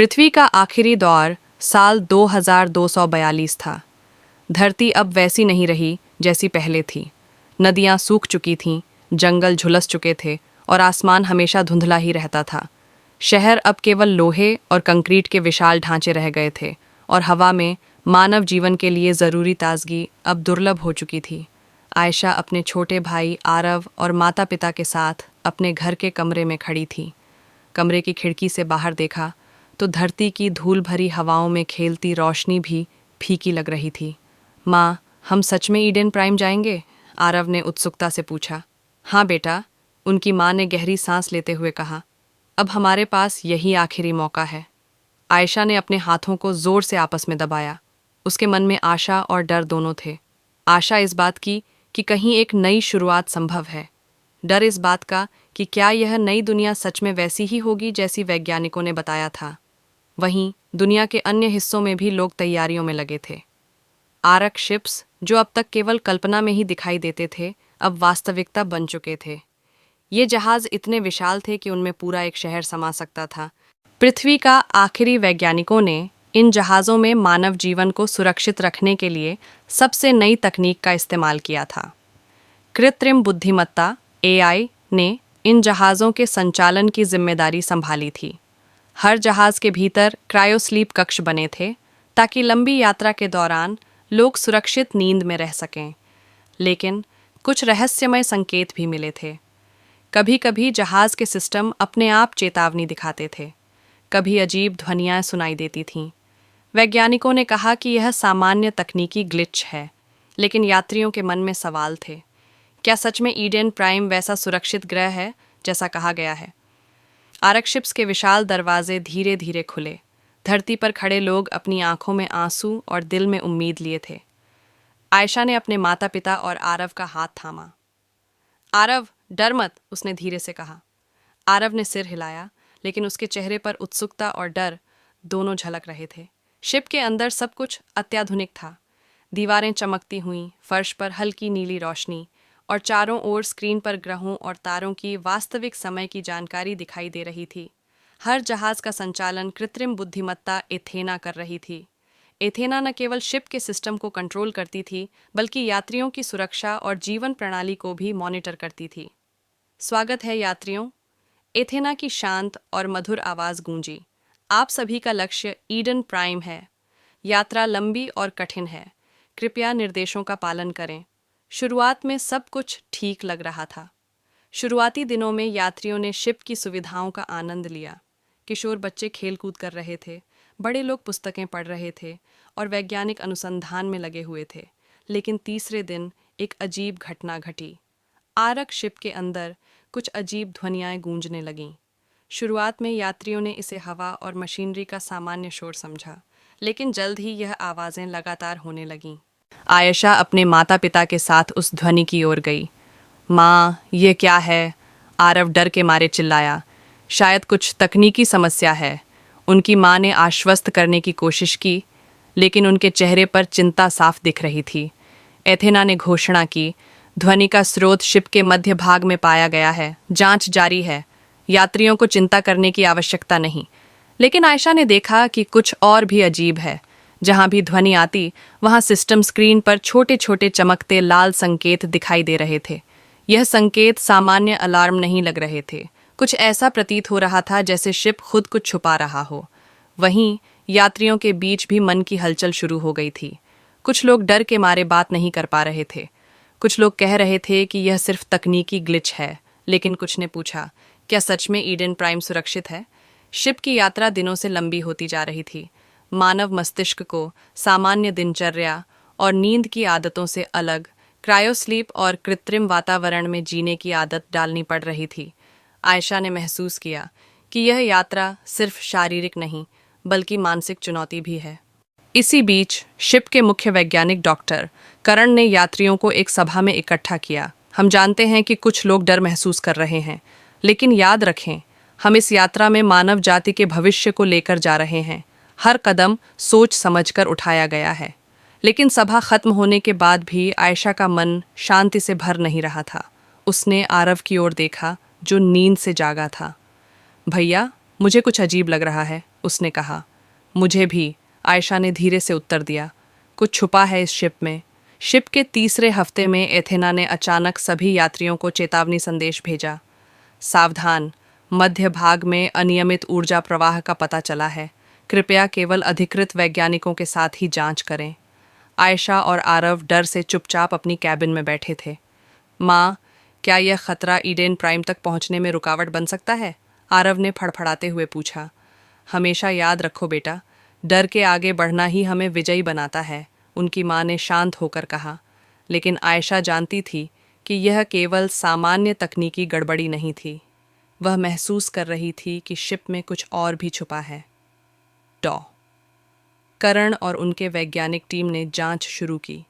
पृथ्वी का आखिरी दौर साल 2242 था। धरती अब वैसी नहीं रही जैसी पहले थी। नदियाँ सूख चुकी थीं, जंगल झुलस चुके थे और आसमान हमेशा धुंधला ही रहता था। शहर अब केवल लोहे और कंक्रीट के विशाल ढांचे रह गए थे और हवा में मानव जीवन के लिए ज़रूरी ताजगी अब दुर्लभ हो चुकी थी। आयशा अपने छोटे भाई आरव और माता पिता के साथ अपने घर के कमरे में खड़ी थी। कमरे की खिड़की से बाहर देखा तो धरती की धूल भरी हवाओं में खेलती रोशनी भी फीकी लग रही थी। माँ, हम सच में ईडन प्राइम जाएंगे? आरव ने उत्सुकता से पूछा। हाँ बेटा, उनकी माँ ने गहरी सांस लेते हुए कहा। अब हमारे पास यही आखिरी मौका है। आयशा ने अपने हाथों को जोर से आपस में दबाया। उसके मन में आशा और डर दोनों थे। आशा इस बात की कि कहीं एक नई शुरुआत संभव है। डर इस बात का कि क्या यह नई दुनिया सच में वैसी ही होगी जैसी वैज्ञानिकों ने बताया था। वहीं दुनिया के अन्य हिस्सों में भी लोग तैयारियों में लगे थे। आरक शिप्स, जो अब तक केवल कल्पना में ही दिखाई देते थे, अब वास्तविकता बन चुके थे। ये जहाज इतने विशाल थे कि उनमें पूरा एक शहर समा सकता था। पृथ्वी का आखिरी वैज्ञानिकों ने इन जहाज़ों में मानव जीवन को सुरक्षित रखने के लिए सबसे नई तकनीक का इस्तेमाल किया था। कृत्रिम बुद्धिमत्ता (AI) ने इन जहाज़ों के संचालन की जिम्मेदारी संभाली थी। हर जहाज़ के भीतर क्रायोस्लीप कक्ष बने थे ताकि लंबी यात्रा के दौरान लोग सुरक्षित नींद में रह सकें। लेकिन कुछ रहस्यमय संकेत भी मिले थे। कभी कभी जहाज़ के सिस्टम अपने आप चेतावनी दिखाते थे। कभी अजीब ध्वनियाँ सुनाई देती थीं। वैज्ञानिकों ने कहा कि यह सामान्य तकनीकी ग्लिच है, लेकिन यात्रियों के मन में सवाल थे। क्या सच में ईडन प्राइम वैसा सुरक्षित ग्रह है जैसा कहा गया है? आरक शिप्स के विशाल दरवाजे धीरे धीरे खुले। धरती पर खड़े लोग अपनी आंखों में आंसू और दिल में उम्मीद लिए थे। आयशा ने अपने माता पिता और आरव का हाथ थामा। आरव, डर मत, उसने धीरे से कहा। आरव ने सिर हिलाया, लेकिन उसके चेहरे पर उत्सुकता और डर दोनों झलक रहे थे। शिप के अंदर सब कुछ अत्याधुनिक था। दीवारें चमकती हुईं, फर्श पर हल्की नीली रोशनी और चारों ओर स्क्रीन पर ग्रहों और तारों की वास्तविक समय की जानकारी दिखाई दे रही थी। हर जहाज का संचालन कृत्रिम बुद्धिमत्ता एथेना कर रही थी। एथेना न केवल शिप के सिस्टम को कंट्रोल करती थी, बल्कि यात्रियों की सुरक्षा और जीवन प्रणाली को भी मॉनिटर करती थी। स्वागत है यात्रियों, एथेना की शांत और मधुर आवाज़ गूंजी। आप सभी का लक्ष्य ईडन प्राइम है। यात्रा लंबी और कठिन है। कृपया निर्देशों का पालन करें। शुरुआत में सब कुछ ठीक लग रहा था। शुरुआती दिनों में यात्रियों ने शिप की सुविधाओं का आनंद लिया। किशोर बच्चे खेलकूद कर रहे थे, बड़े लोग पुस्तकें पढ़ रहे थे और वैज्ञानिक अनुसंधान में लगे हुए थे। लेकिन तीसरे दिन एक अजीब घटना घटी। आरक शिप के अंदर कुछ अजीब ध्वनियाँ गूंजने लगीं। शुरुआत में यात्रियों ने इसे हवा और मशीनरी का सामान्य शोर समझा, लेकिन जल्द ही यह आवाज़ें लगातार होने लगीं। आयशा अपने माता पिता के साथ उस ध्वनि की ओर गई। माँ, ये क्या है? आरव डर के मारे चिल्लाया। शायद कुछ तकनीकी समस्या है। उनकी माँ ने आश्वस्त करने की कोशिश की, लेकिन उनके चेहरे पर चिंता साफ दिख रही थी। एथेना ने घोषणा की, ध्वनि का स्रोत शिप के मध्य भाग में पाया गया है। जांच जारी है। यात्रियों को चिंता करने की आवश्यकता नहीं। लेकिन आयशा ने देखा कि कुछ और भी अजीब है। जहां भी ध्वनि आती, वहां सिस्टम स्क्रीन पर छोटे छोटे चमकते लाल संकेत दिखाई दे रहे थे। यह संकेत सामान्य अलार्म नहीं लग रहे थे। कुछ ऐसा प्रतीत हो रहा था जैसे शिप खुद को छुपा रहा हो। वहीं यात्रियों के बीच भी मन की हलचल शुरू हो गई थी। कुछ लोग डर के मारे बात नहीं कर पा रहे थे। कुछ लोग कह रहे थे कि यह सिर्फ तकनीकी ग्लिच है, लेकिन कुछ ने पूछा, क्या सच में ईडन प्राइम सुरक्षित है? शिप की यात्रा दिनों से लंबी होती जा रही थी। मानव मस्तिष्क को सामान्य दिनचर्या और नींद की आदतों से अलग क्रायोस्लीप और कृत्रिम वातावरण में जीने की आदत डालनी पड़ रही थी। आयशा ने महसूस किया कि यह यात्रा सिर्फ शारीरिक नहीं, बल्कि मानसिक चुनौती भी है। इसी बीच शिप के मुख्य वैज्ञानिक डॉक्टर करण ने यात्रियों को एक सभा में इकट्ठा किया। हम जानते हैं कि कुछ लोग डर महसूस कर रहे हैं, लेकिन याद रखें, हम इस यात्रा में मानव जाति के भविष्य को लेकर जा रहे हैं। हर कदम सोच समझकर उठाया गया है। लेकिन सभा खत्म होने के बाद भी आयशा का मन शांति से भर नहीं रहा था। उसने आरव की ओर देखा, जो नींद से जागा था। भैया, मुझे कुछ अजीब लग रहा है, उसने कहा। मुझे भी, आयशा ने धीरे से उत्तर दिया। कुछ छुपा है इस शिप में। शिप के तीसरे हफ्ते में एथेना ने अचानक सभी यात्रियों को चेतावनी संदेश भेजा। सावधान, मध्य भाग में अनियमित ऊर्जा प्रवाह का पता चला है। कृपया केवल अधिकृत वैज्ञानिकों के साथ ही जांच करें। आयशा और आरव डर से चुपचाप अपनी कैबिन में बैठे थे। माँ, क्या यह खतरा ईडेन प्राइम तक पहुंचने में रुकावट बन सकता है? आरव ने फड़फड़ाते हुए पूछा। हमेशा याद रखो बेटा, डर के आगे बढ़ना ही हमें विजयी बनाता है, उनकी माँ ने शांत होकर कहा। लेकिन आयशा जानती थी कि यह केवल सामान्य तकनीकी गड़बड़ी नहीं थी। वह महसूस कर रही थी कि शिप में कुछ और भी छुपा है। डॉ करण और उनके वैज्ञानिक टीम ने जांच शुरू की।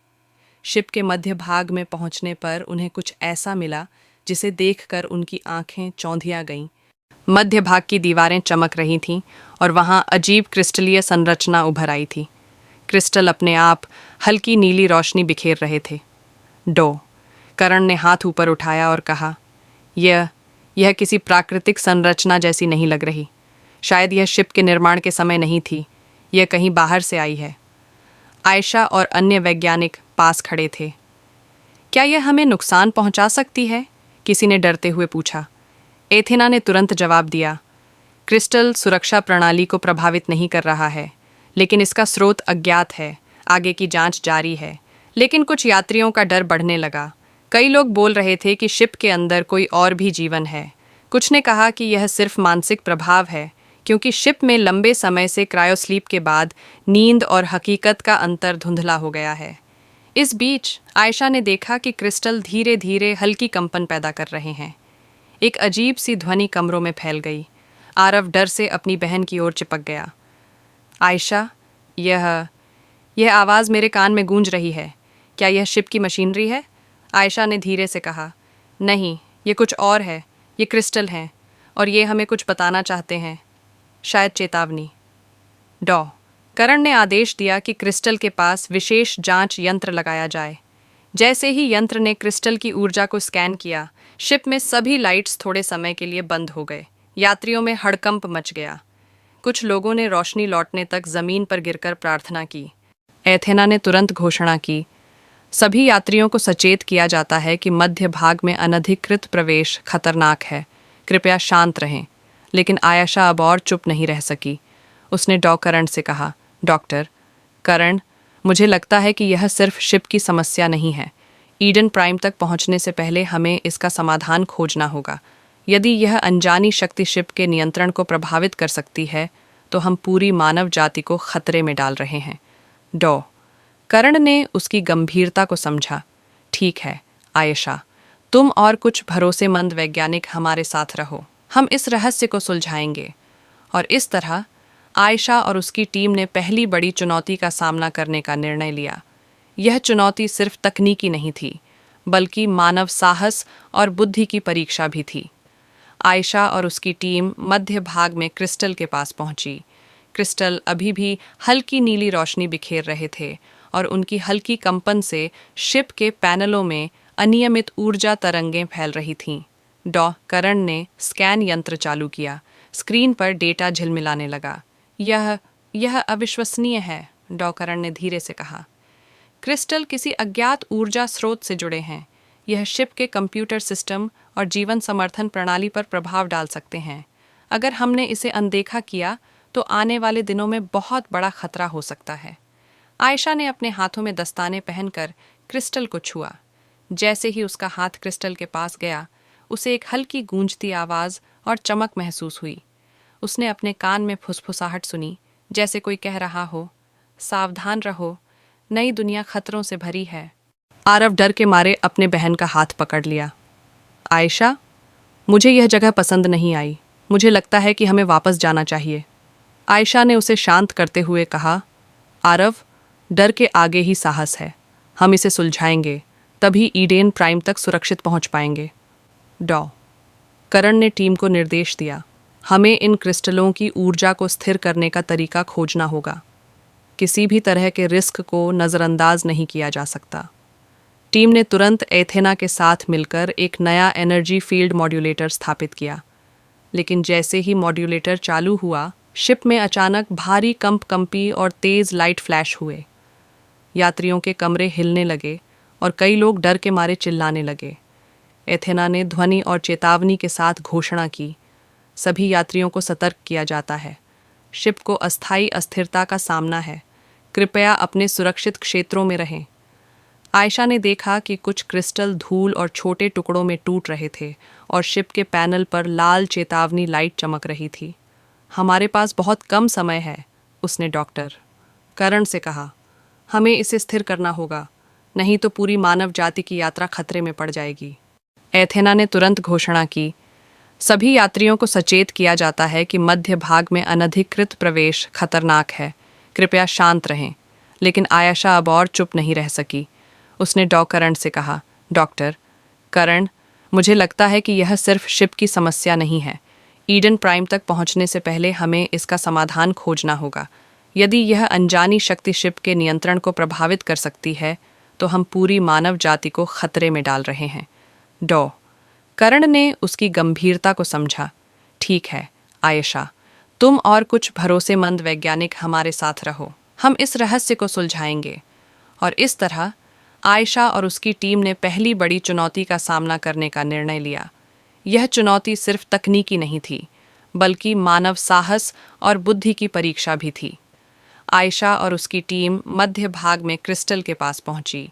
शिप के मध्य भाग में पहुंचने पर उन्हें कुछ ऐसा मिला जिसे देखकर उनकी आंखें चौंधिया गईं। मध्य भाग की दीवारें चमक रही थीं और वहां अजीब क्रिस्टलीय संरचना उभर आई थी। क्रिस्टल अपने आप हल्की नीली रोशनी बिखेर रहे थे। डो करण ने हाथ ऊपर उठाया और कहा, यह किसी प्राकृतिक संरचना जैसी नहीं लग रही। शायद यह शिप के निर्माण के समय नहीं थी, यह कहीं बाहर से आई है। आयशा और अन्य वैज्ञानिक पास खड़े थे। क्या यह हमें नुकसान पहुंचा सकती है? किसी ने डरते हुए पूछा। एथेना ने तुरंत जवाब दिया, क्रिस्टल सुरक्षा प्रणाली को प्रभावित नहीं कर रहा है, लेकिन इसका स्रोत अज्ञात है। आगे की जांच जारी है। लेकिन कुछ यात्रियों का डर बढ़ने लगा। कई लोग बोल रहे थे कि शिप के अंदर कोई और भी जीवन है। कुछ ने कहा कि यह सिर्फ मानसिक प्रभाव है, क्योंकि शिप में लंबे समय से क्रायोस्लीप के बाद नींद और हकीकत का अंतर धुंधला हो गया है। इस बीच आयशा ने देखा कि क्रिस्टल धीरे धीरे हल्की कंपन पैदा कर रहे हैं। एक अजीब सी ध्वनि कमरों में फैल गई। आरव डर से अपनी बहन की ओर चिपक गया। आयशा, यह आवाज़ मेरे कान में गूंज रही है। क्या यह शिप की मशीनरी है? आयशा ने धीरे से कहा। नहीं, ये कुछ और है। ये क्रिस्टल हैं और ये हमें कुछ बताना चाहते हैं, शायद चेतावनी। डॉ करण ने आदेश दिया कि क्रिस्टल के पास विशेष जांच यंत्र लगाया जाए। जैसे ही यंत्र ने क्रिस्टल की ऊर्जा को स्कैन किया, शिप में सभी लाइट्स थोड़े समय के लिए बंद हो गए। यात्रियों में हड़कंप मच गया। कुछ लोगों ने रोशनी लौटने तक जमीन पर गिरकर प्रार्थना की। एथेना ने तुरंत घोषणा की, सभी यात्रियों को सचेत किया जाता है कि मध्य भाग में अनधिकृत प्रवेश खतरनाक है। कृपया शांत रहें। लेकिन आयशा अब और चुप नहीं रह सकी। उसने डॉ करण से कहा, डॉक्टर करण, मुझे लगता है कि यह सिर्फ शिप की समस्या नहीं है। ईडन प्राइम तक पहुंचने से पहले हमें इसका समाधान खोजना होगा। यदि यह अनजानी शक्ति शिप के नियंत्रण को प्रभावित कर सकती है, तो हम पूरी मानव जाति को खतरे में डाल रहे हैं। डॉ करण ने उसकी गंभीरता को समझा। ठीक है आयशा, तुम और कुछ भरोसेमंद वैज्ञानिक हमारे साथ रहो। हम इस रहस्य को सुलझाएंगे। और इस तरह आयशा और उसकी टीम ने पहली बड़ी चुनौती का सामना करने का निर्णय लिया। यह चुनौती सिर्फ तकनीकी नहीं थी, बल्कि मानव साहस और बुद्धि की परीक्षा भी थी। आयशा और उसकी टीम मध्य भाग में क्रिस्टल के पास पहुंची। क्रिस्टल अभी भी हल्की नीली रोशनी बिखेर रहे थे और उनकी हल्की कंपन से शिप के पैनलों में अनियमित ऊर्जा तरंगें फैल रही थीं। डॉ करण ने स्कैन यंत्र चालू किया। स्क्रीन पर डेटा झिलमिलाने लगा। यह अविश्वसनीय है, डॉ करण ने धीरे से कहा। क्रिस्टल किसी अज्ञात ऊर्जा स्रोत से जुड़े हैं। यह शिप के कंप्यूटर सिस्टम और जीवन समर्थन प्रणाली पर प्रभाव डाल सकते हैं। अगर हमने इसे अनदेखा किया तो आने वाले दिनों में बहुत बड़ा खतरा हो सकता है। आयशा ने अपने हाथों में दस्ताने पहनकर क्रिस्टल को छुआ। जैसे ही उसका हाथ क्रिस्टल के पास गया, उसे एक हल्की गूंजती आवाज़ और चमक महसूस हुई। उसने अपने कान में फुसफुसाहट सुनी, जैसे कोई कह रहा हो, सावधान रहो, नई दुनिया खतरों से भरी है। आरव डर के मारे अपने बहन का हाथ पकड़ लिया। आयशा, मुझे यह जगह पसंद नहीं आई। मुझे लगता है कि हमें वापस जाना चाहिए। आयशा ने उसे शांत करते हुए कहा, आरव, डर के आगे ही साहस है। हम इसे सुलझाएंगे, तभी ईडेन प्राइम तक सुरक्षित पहुंच पाएंगे। डॉ करण ने टीम को निर्देश दिया, हमें इन क्रिस्टलों की ऊर्जा को स्थिर करने का तरीका खोजना होगा। किसी भी तरह के रिस्क को नज़रअंदाज नहीं किया जा सकता। टीम ने तुरंत एथेना के साथ मिलकर एक नया एनर्जी फील्ड मॉड्यूलेटर स्थापित किया। लेकिन जैसे ही मॉड्यूलेटर चालू हुआ, शिप में अचानक भारी कंपी और तेज लाइट फ्लैश हुए। यात्रियों के कमरे हिलने लगे और कई लोग डर के मारे चिल्लाने लगे। एथेना ने ध्वनि और चेतावनी के साथ घोषणा की, सभी यात्रियों को सतर्क किया जाता है। शिप को अस्थायी अस्थिरता का सामना है। कृपया अपने सुरक्षित क्षेत्रों में रहें। आयशा ने देखा कि कुछ क्रिस्टल धूल और छोटे टुकड़ों में टूट रहे थे और शिप के पैनल पर लाल चेतावनी लाइट चमक रही थी। हमारे पास बहुत कम समय है, उसने डॉक्टर करण से कहा। हमें इसे स्थिर करना होगा, नहीं तो पूरी मानव जाति की यात्रा खतरे में पड़ जाएगी। एथेना ने तुरंत घोषणा की, सभी यात्रियों को सचेत किया जाता है कि मध्य भाग में अनधिकृत प्रवेश खतरनाक है। कृपया शांत रहें। लेकिन आयशा अब और चुप नहीं रह सकी। उसने करण से कहा, डॉक्टर करण, मुझे लगता है कि यह सिर्फ शिप की समस्या नहीं है। ईडन प्राइम तक पहुंचने से पहले हमें इसका समाधान खोजना होगा। यदि यह अनजानी शक्ति शिप के नियंत्रण को प्रभावित कर सकती है, तो हम पूरी मानव जाति को खतरे में डाल रहे हैं। करण ने उसकी गंभीरता को समझा। ठीक है आयशा, तुम और कुछ भरोसेमंद वैज्ञानिक हमारे साथ रहो, हम इस रहस्य को सुलझाएंगे। और इस तरह आयशा और उसकी टीम ने पहली बड़ी चुनौती का सामना करने का निर्णय लिया। यह चुनौती सिर्फ तकनीकी नहीं थी, बल्कि मानव साहस और बुद्धि की परीक्षा भी थी। आयशा और उसकी टीम मध्य भाग में क्रिस्टल के पास पहुंची।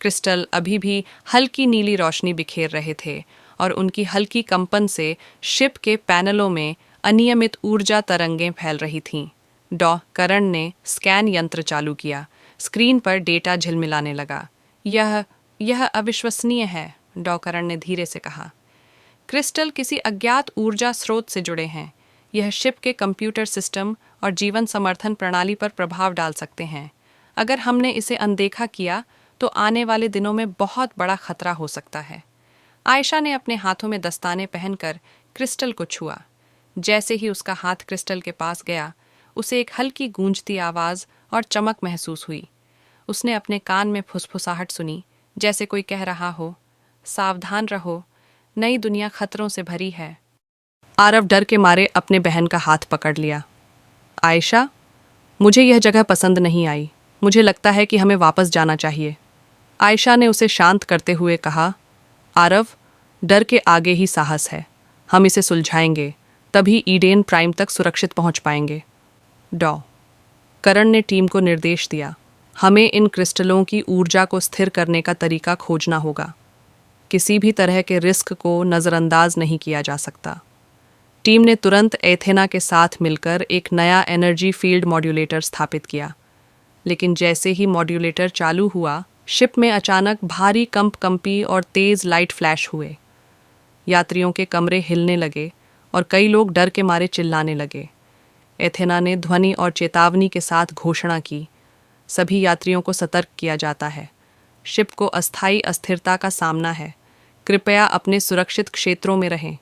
क्रिस्टल अभी भी हल्की नीली रोशनी बिखेर रहे थे और उनकी हल्की कंपन से शिप के पैनलों में अनियमित ऊर्जा तरंगें फैल रही थीं। करण ने स्कैन यंत्र चालू किया। स्क्रीन पर डेटा झिलमिलाने लगा। यह अविश्वसनीय है, करण ने धीरे से कहा। क्रिस्टल किसी अज्ञात ऊर्जा स्रोत से जुड़े हैं। यह शिप के कंप्यूटर सिस्टम और जीवन समर्थन प्रणाली पर प्रभाव डाल सकते हैं। अगर हमने इसे अनदेखा किया तो आने वाले दिनों में बहुत बड़ा खतरा हो सकता है। आयशा ने अपने हाथों में दस्ताने पहनकर क्रिस्टल को छुआ। जैसे ही उसका हाथ क्रिस्टल के पास गया, उसे एक हल्की गूंजती आवाज़ और चमक महसूस हुई। उसने अपने कान में फुसफुसाहट सुनी, जैसे कोई कह रहा हो, सावधान रहो, नई दुनिया खतरों से भरी है। आरव डर के मारे अपने बहन का हाथ पकड़ लिया। आयशा, मुझे यह जगह पसंद नहीं आई। मुझे लगता है कि हमें वापस जाना चाहिए। आयशा ने उसे शांत करते हुए कहा, आरव, डर के आगे ही साहस है। हम इसे सुलझाएंगे, तभी ईडेन प्राइम तक सुरक्षित पहुंच पाएंगे। करण ने टीम को निर्देश दिया, हमें इन क्रिस्टलों की ऊर्जा को स्थिर करने का तरीका खोजना होगा। किसी भी तरह के रिस्क को नज़रअंदाज नहीं किया जा सकता। टीम ने तुरंत एथेना के साथ मिलकर एक नया एनर्जी फील्ड मॉड्यूलेटर स्थापित किया। लेकिन जैसे ही मॉड्यूलेटर चालू हुआ, शिप में अचानक भारी कंपी और तेज लाइट फ्लैश हुए। यात्रियों के कमरे हिलने लगे और कई लोग डर के मारे चिल्लाने लगे। एथेना ने ध्वनि और चेतावनी के साथ घोषणा की, सभी यात्रियों को सतर्क किया जाता है। शिप को अस्थायी अस्थिरता का सामना है। कृपया अपने सुरक्षित क्षेत्रों में रहें।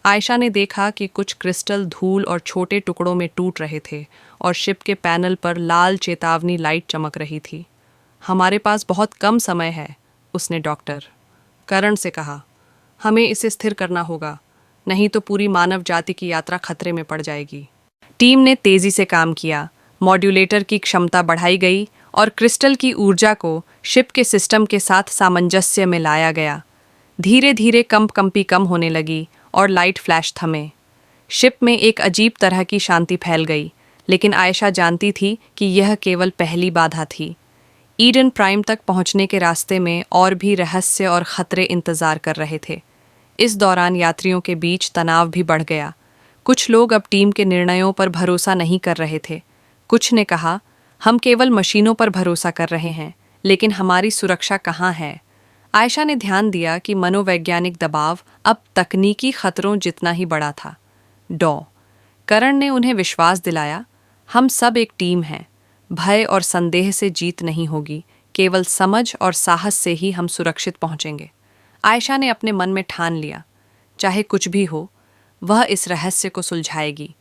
आयशा ने देखा कि कुछ क्रिस्टल धूल और छोटे टुकड़ों में टूट रहे थे और शिप के पैनल पर लाल चेतावनी लाइट चमक रही थी। हमारे पास बहुत कम समय है, उसने करण से कहा। हमें इसे स्थिर करना होगा, नहीं तो पूरी मानव जाति की यात्रा खतरे में पड़ जाएगी। टीम ने तेजी से काम किया। मॉड्यूलेटर की क्षमता बढ़ाई गई और क्रिस्टल की ऊर्जा को शिप के सिस्टम के साथ सामंजस्य में लाया गया। धीरे धीरे कंपी कम होने लगी और लाइट फ्लैश थमे। शिप में एक अजीब तरह की शांति फैल गई, लेकिन आयशा जानती थी कि यह केवल पहली बाधा थी। ईडन प्राइम तक पहुंचने के रास्ते में और भी रहस्य और खतरे इंतजार कर रहे थे। इस दौरान यात्रियों के बीच तनाव भी बढ़ गया। कुछ लोग अब टीम के निर्णयों पर भरोसा नहीं कर रहे थे। कुछ ने कहा, हम केवल मशीनों पर भरोसा कर रहे हैं, लेकिन हमारी सुरक्षा कहाँ है? आयशा ने ध्यान दिया कि मनोवैज्ञानिक दबाव अब तकनीकी खतरों जितना ही बड़ा था। करण ने उन्हें विश्वास दिलाया, हम सब एक टीम हैं। भय और संदेह से जीत नहीं होगी, केवल समझ और साहस से ही हम सुरक्षित पहुंचेंगे। आयशा ने अपने मन में ठान लिया, चाहे कुछ भी हो, वह इस रहस्य को सुलझाएगी।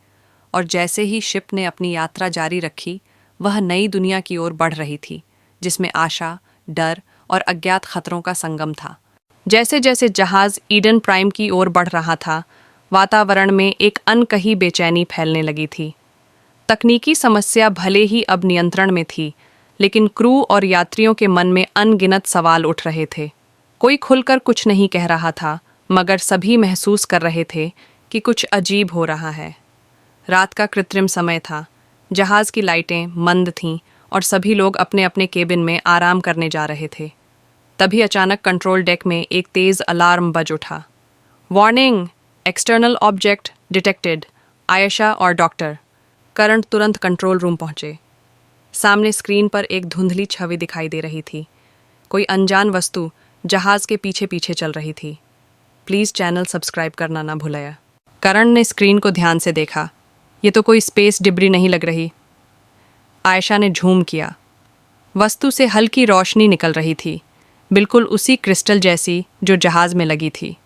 और जैसे ही शिप ने अपनी यात्रा जारी रखी, वह नई दुनिया की ओर बढ़ रही थी, जिसमें आशा, डर और अज्ञात खतरों का संगम था। जैसे जैसे जहाज ईडन प्राइम की ओर बढ़ रहा था, वातावरण में एक अनकही बेचैनी फैलने लगी थी। तकनीकी समस्या भले ही अब नियंत्रण में थी, लेकिन क्रू और यात्रियों के मन में अनगिनत सवाल उठ रहे थे। कोई खुलकर कुछ नहीं कह रहा था, मगर सभी महसूस कर रहे थे कि कुछ अजीब हो रहा है। रात का कृत्रिम समय था, जहाज की लाइटें मंद थीं और सभी लोग अपने अपने केबिन में आराम करने जा रहे थे। तभी अचानक कंट्रोल डेक में एक तेज अलार्म बज उठा। Warning, external object detected. Ayesha और डॉक्टर करण तुरंत कंट्रोल रूम पहुंचे। सामने स्क्रीन पर एक धुंधली छवि दिखाई दे रही थी। कोई अनजान वस्तु जहाज के पीछे पीछे चल रही थी। प्लीज़ चैनल सब्सक्राइब करना ना भूलिए। करण ने स्क्रीन को ध्यान से देखा। ये तो कोई स्पेस डिब्री नहीं लग रही। आयशा ने झूम किया। वस्तु से हल्की रोशनी निकल रही थी, बिल्कुल उसी क्रिस्टल जैसी जो जहाज में लगी थी।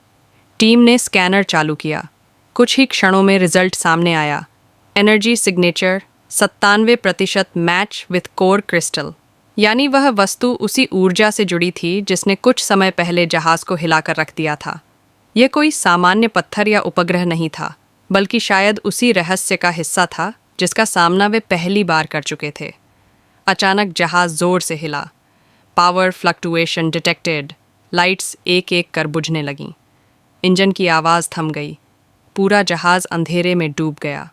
टीम ने स्कैनर चालू किया। कुछ ही क्षणों में रिजल्ट सामने आया। Energy signature 97% match with core crystal. यानी वह वस्तु उसी ऊर्जा से जुड़ी थी जिसने कुछ समय पहले जहाज को हिलाकर रख दिया था। यह कोई सामान्य पत्थर या उपग्रह नहीं था, बल्कि शायद उसी रहस्य का हिस्सा था जिसका सामना वे पहली बार कर चुके थे। अचानक जहाज जोर से हिला। Power फ्लक्टुएशन detected. लाइट्स एक एक कर बुझने लगीं। इंजन की आवाज़ थम गई। पूरा जहाज अंधेरे में डूब गया।